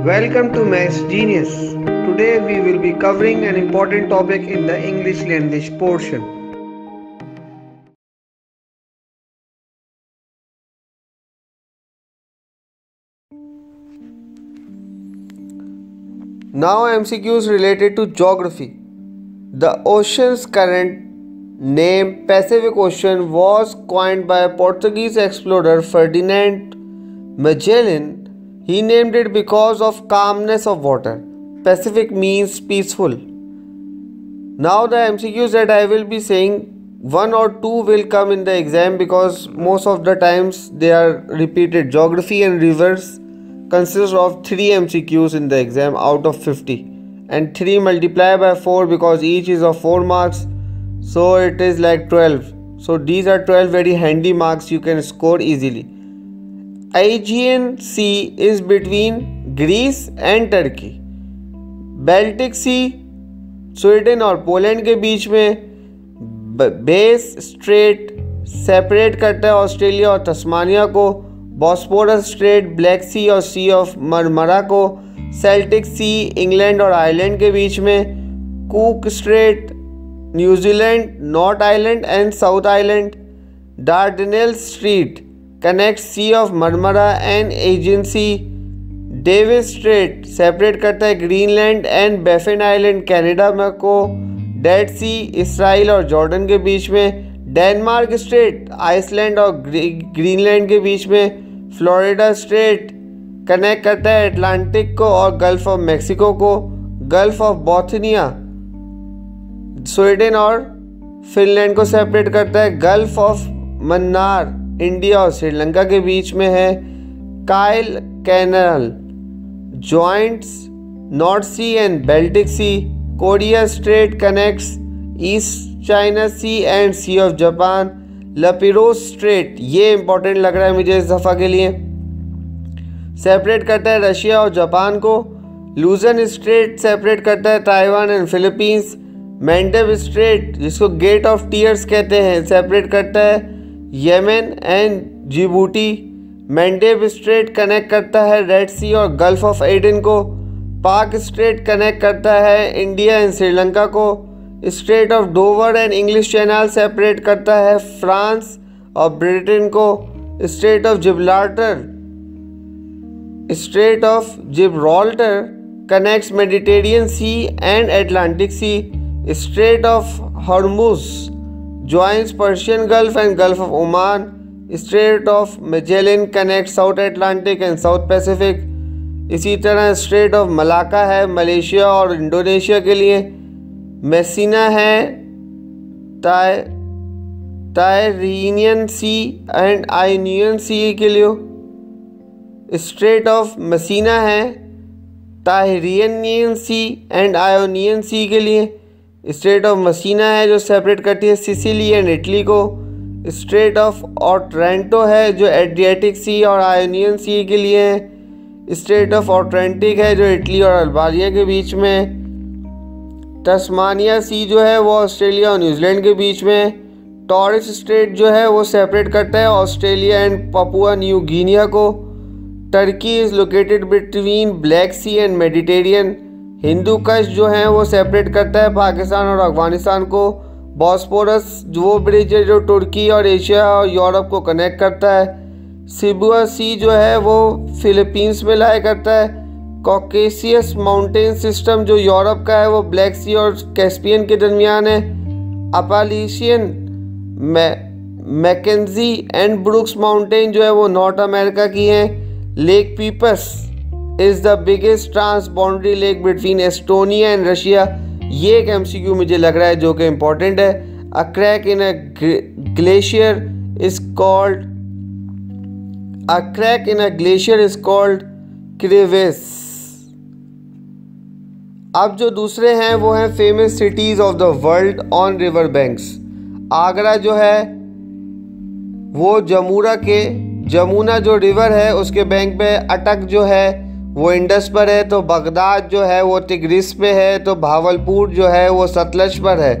Welcome to Maths Genius. Today we will be covering an important topic in the English language portion. Now MCQs related to geography. The ocean's current name Pacific Ocean was coined by Portuguese explorer Ferdinand Magellan. He named it because of calmness of water. Pacific means peaceful. Now the MCQs that I will be saying, one or two will come in the exam because most of the times they are repeated. Geography and rivers consists of 3 MCQs in the exam out of 50, and 3 multiplied by 4 because each is of 4 marks, so it is like 12. So these are 12 very handy marks you can score easily. Aegean Sea is between Greece and Turkey. Baltic Sea Sweden और Poland के बीच में. Base straight separate करता है Australia और Tasmania को. Bosphorus straight black sea और sea of Marmara को. सेल्टिक सी इंग्लैंड और आयरलैंड के बीच में. Cook strait New Zealand North Island and South Island. Dardanelle strait connect sea of Marmara and Aegean sea. Davis strait separate करता है Greenland and Baffin Island Canada में को. Dead sea Israel और Jordan के बीच में. डेनमार्क स्ट्रेट आइसलैंड और Greenland के बीच में. फ्लोरिडा स्ट्रेट कनेक्ट करता है अटलांटिक को और गल्फ ऑफ मैक्सिको को. गल्फ ऑफ बोथनिया स्वीडन और फिनलैंड को सेपरेट करता है. गल्फ ऑफ मन्नार इंडिया और श्रीलंका के बीच में है. Kiel canal joins North Sea and Baltic Sea. Korea Strait connects East China Sea and Sea of Japan. Lapirose Strait, ये इंपॉर्टेंट लग रहा है मुझे इस दफ़ा के लिए, सेपरेट करता है रशिया और जापान को. लूजन स्ट्रेट सेपरेट करता है Taiwan and Philippines. Mandeb Strait जिसको गेट ऑफ टीयर्स कहते हैं सेपरेट करता है Yemen and Djibouti. Mandeb Strait connect करता है रेड सी और गल्फ ऑफ एडन को. पाक स्ट्रेट कनेक्ट करता है इंडिया एंड श्रीलंका को. Strait of Dover and English Channel separate करता है फ्रांस और ब्रिटेन को. Strait of Gibraltar connects Mediterranean Sea and Atlantic Sea. Strait of Hormuz joins Persian Gulf and Gulf of Oman. Strait of Magellan connect South Atlantic and South Pacific. इसी तरह Strait of Malacca है Malaysia और Indonesia के लिए. Messina है टायरेनियन सी and Ionian सी के लिए. Straight of Messina है टायरेनियन सी एंड आयोनियन सी के लिए. स्ट्रेट ऑफ मेसिना है जो सेपरेट करती है सिसिली एंड इटली को. स्ट्रेट ऑफ ऑट्रेंटो है जो एड्रियाटिक सी और आयोनियन सी के लिए है. स्ट्रेट ऑफ ऑट्रेंटिक है जो इटली और अल्बानिया के बीच में. तस्मानिया सी जो है वो ऑस्ट्रेलिया और न्यूजीलैंड के बीच में. टॉरस स्ट्रेट जो है वो सेपरेट करता है Australia and Papua New Guinea को. Turkey is located between Black Sea and Mediterranean. Hindu Kush जो है वो सेपरेट करता है पाकिस्तान और अफगानिस्तान को. बॉस्फोरस वो ब्रिज है जो तुर्की और एशिया और यूरोप को कनेक्ट करता है. सिबुआ सी जो है वो फिलीपींस में लाया करता है. कॉकेशियस माउंटेन सिस्टम जो यूरोप का है वो ब्लैक सी और कैस्पियन के दरमियान है. Appalachian Mackenzie and Brooks mountain जो है वो नॉर्थ अमेरिका की है. Lake Peipus is the biggest trans boundary lake between Estonia and Russia. ये एक MCQ मुझे लग रहा है जो कि इम्पोर्टेंट है. A crack in a glacier is called crevasse. अब जो दूसरे हैं वो हैं famous cities of the world on river banks. Agra जो है वो जमुना जो रिवर है उसके बैंक पे. अटक जो है वो इंडस पर है. तो बगदाद जो है वो तिग्रिस पे है. तो भावलपुर जो है वो सतलज पर है.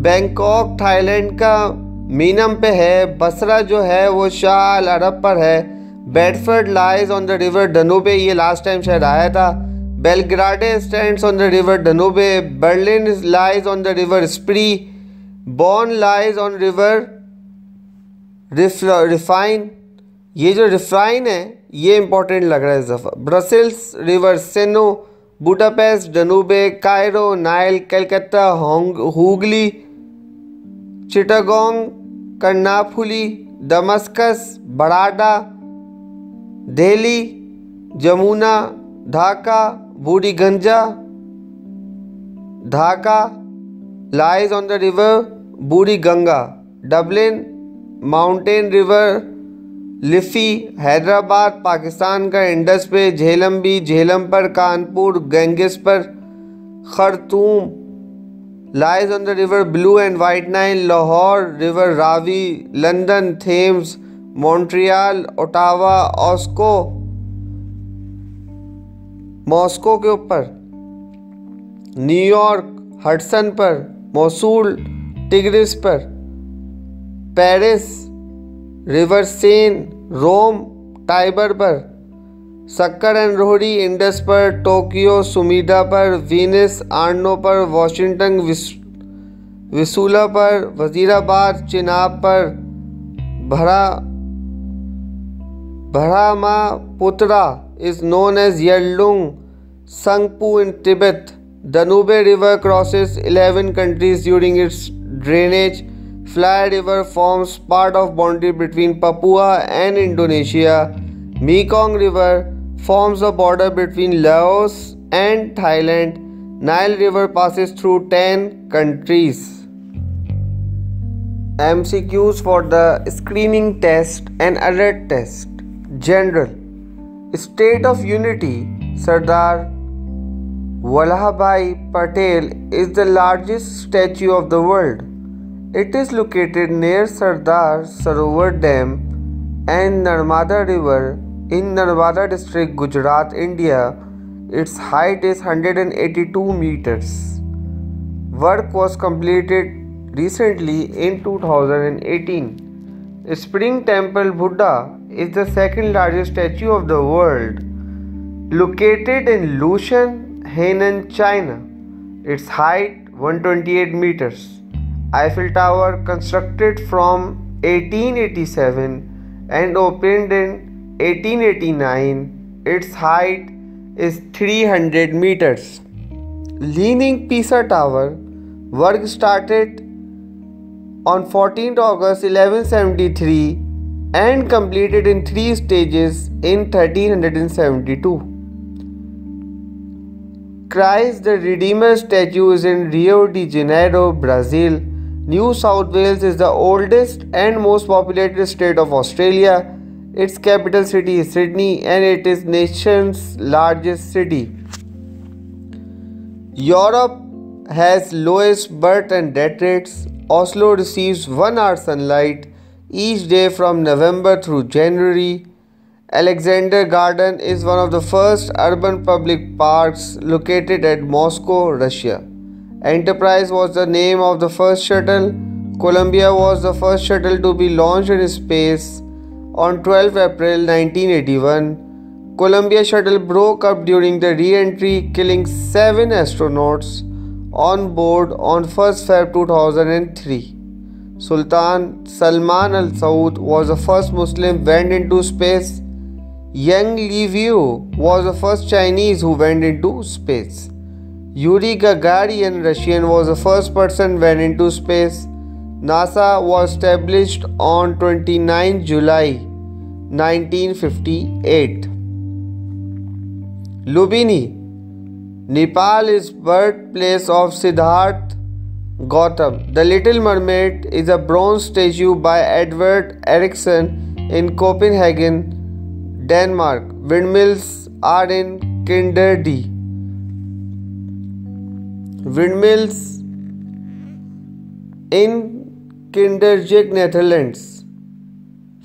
बैंकॉक थाईलैंड का मीनम पे है. बसरा जो है वो शाह अल अरब पर है. Bedford lies on the river Danube, ये लास्ट टाइम शायद आया था। Belgrade stands on the river Danube. Berlin lies on the river Spree. Bonn lies on river refine, ये जो रिफाइन है ये इंपॉर्टेंट लग रहा है इस दफ़ा। Brussels river Senne. Budapest Danube. Cairo Nile. Calcutta Hooghly. Chittagong Karnaphuli. Damascus Barada. Delhi Jamuna. Dhaka Buriganga. Dhaka lies on the river Buriganga. Dublin mountain river Liffey. Hyderabad Pakistan का इंडस पे। झेलम भी झेलम पर। कानपुर गंगेस पर। Khartoum lies on the river Blue and White Nile. Lahore river Ravi. London Thames. Montreal Ottawa Moscow के ऊपर। New York Hudson पर। Mosul Tigris पर। Paris river Seine. Rome Tiber पर। सक्कर एंड रोहरी इंडस पर। टोक्यो सुमीडा पर। वीनिस आर्नो पर। वॉशिंगटन विसूला पर। वजीराबाद चिनाब पर। Brahmaputra is known as Yerlung Sangpu in Tibet. Danube River crosses 11 countries during its drainage. Fly River forms part of boundary between Papua and Indonesia. Mekong River forms a border between Laos and Thailand. Nile River passes through 10 countries. MCQs for the screening test and alert test. General. State of Unity. Sardar Vallabhbhai Patel is the largest statue of the world. It is located near Sardar Sarovar Dam and Narmada River in Narmada district, Gujarat, India. Its height is 182 meters. Work was completed recently in 2018. Spring Temple Buddha is the second largest statue of the world, located in Lushan, Henan, China. Its height 128 meters. Eiffel Tower constructed from 1887 and opened in 1889. Its height is 300 meters. Leaning Pisa Tower. Work started on 14th August 1173 and completed in 3 stages in 1372. Christ the Redeemer statue is in Rio de Janeiro, Brazil. New South Wales is the oldest and most populated state of Australia. Its capital city is Sydney and it is nation's largest city. Europe has lowest birth and death rates. Oslo receives 1 hour sunlight each day from November through January. Alexander Garden is one of the first urban public parks located at Moscow, Russia. Enterprise was the name of the first shuttle. Columbia was the first shuttle to be launched in space on 12 April 1981. Columbia shuttle broke up during the re-entry, killing 7 astronauts on board on 1st Feb 2003. Sultan Salman Al Saud was the first Muslim went into space. Yang Liu was the first Chinese who went into space. Yuri Gagarin, Russian, was the first person went into space. NASA was established on 29 July 1958. Lumbini, Nepal is birthplace of Siddhartha Gautam. The Little Mermaid is a bronze statue by Edvard Eriksson in Copenhagen, Denmark. Windmills are in Kinderdijk. Windmills in Kinderdijk, Netherlands.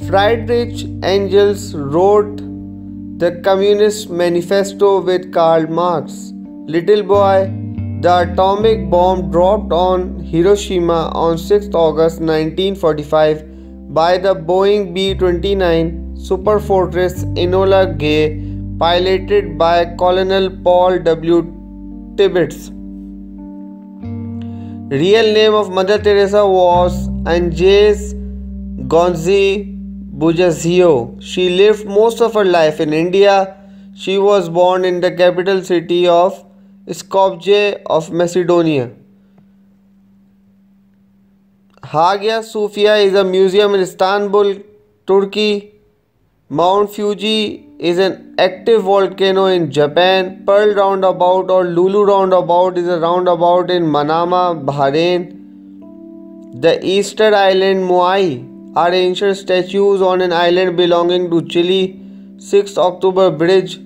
Friedrich Engels wrote the Communist Manifesto with Karl Marx. Little boy, the atomic bomb dropped on Hiroshima on 6th August 1945 by the Boeing B-29 super fortress Enola Gay, piloted by Colonel Paul W. Tibbets. Real name of Mother Teresa was Agnes Gonzi Bujazio. She lived most of her life in India. She was born in the capital city of Skopje of Macedonia. Hagia Sophia is a museum in Istanbul, Turkey. Mount Fuji is an active volcano in Japan. Pearl Roundabout or Lulu Roundabout is a roundabout in Manama, Bahrain. The Easter Island Moai are ancient statues on an island belonging to Chile. 6th October Bridge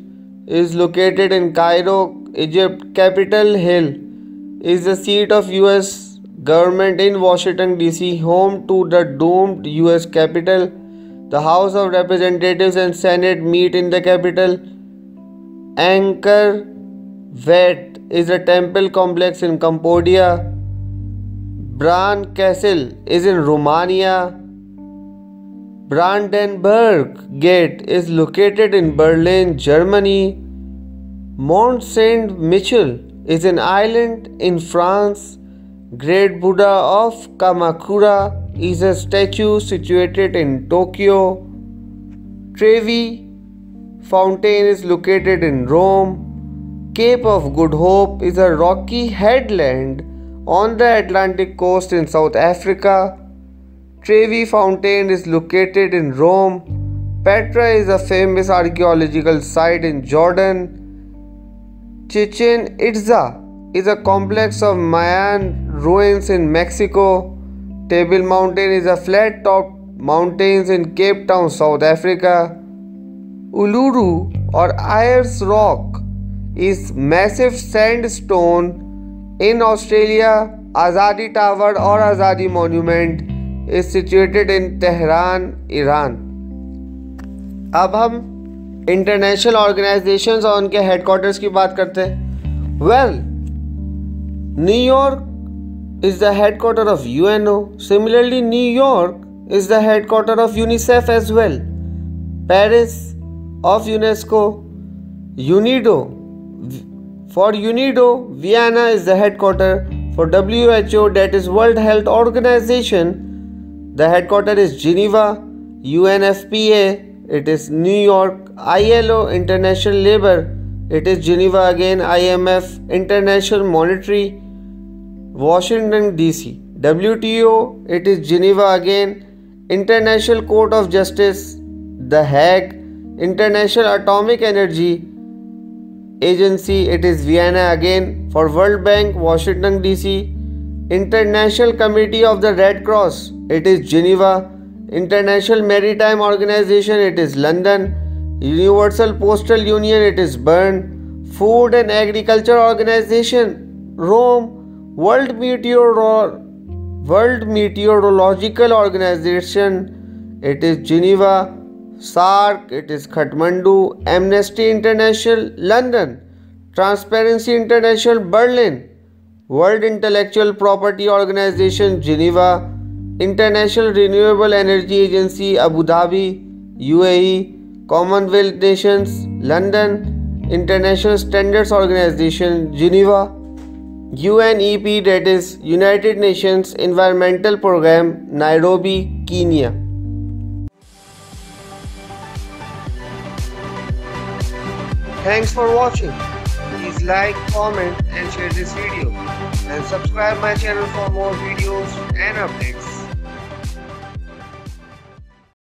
is located in Cairo, Egypt. Capitol Hill is the seat of US government in Washington DC, home to the domed US Capitol. The House of Representatives and Senate meet in the capital. Angkor Wat is a temple complex in Cambodia. Bran Castle is in Romania. Brandenburg Gate is located in Berlin, Germany. Mont Saint Michel is an island in France. Great Buddha of Kamakura is a statue situated in Tokyo. Trevi Fountain is located in Rome. Cape of Good Hope is a rocky headland on the Atlantic coast in South Africa. Trevi Fountain is located in Rome. Petra is a famous archaeological site in Jordan. Chichen Itza is a complex of Mayan ruins in Mexico. Table Mountain is a flat-topped mountains in Cape Town, South Africa. Uluru or Ayers Rock is massive sandstone in Australia. Azadi Tower or Azadi Monument is situated in Tehran, Iran. अब हम international organisations और उनके headquarters की बात करते हैं. Well, New York is the headquarter of UNO. Similarly, New York is the headquarter of UNICEF as well. Paris of UNESCO. UNIDO. For UNIDO, Vienna is the headquarter. For WHO, that is World Health Organization, the headquarter is Geneva. UNFPA, it is New York. ILO, International Labour, it is Geneva again. IMF, International Monetary, Washington DC. WTO, it is Geneva again. International Court of Justice, The Hague. International Atomic Energy Agency, it is Vienna again. For World Bank, Washington DC. International Committee of the Red Cross, it is Geneva. International Maritime Organization, it is London. Universal Postal Union, it is Bern. Food and Agriculture Organization, Rome. World Meteorological Organization, it is Geneva. SARC, it is Kathmandu. Amnesty International, London. Transparency International, Berlin. World Intellectual Property Organization, Geneva. International Renewable Energy Agency, Abu Dhabi, UAE. Commonwealth Nations, London. International Standards Organization, Geneva. UNEP, that is United Nations Environmental Programme, Nairobi, Kenya. Thanks for watching. Please like, comment and share this video and subscribe my channel for more videos and updates.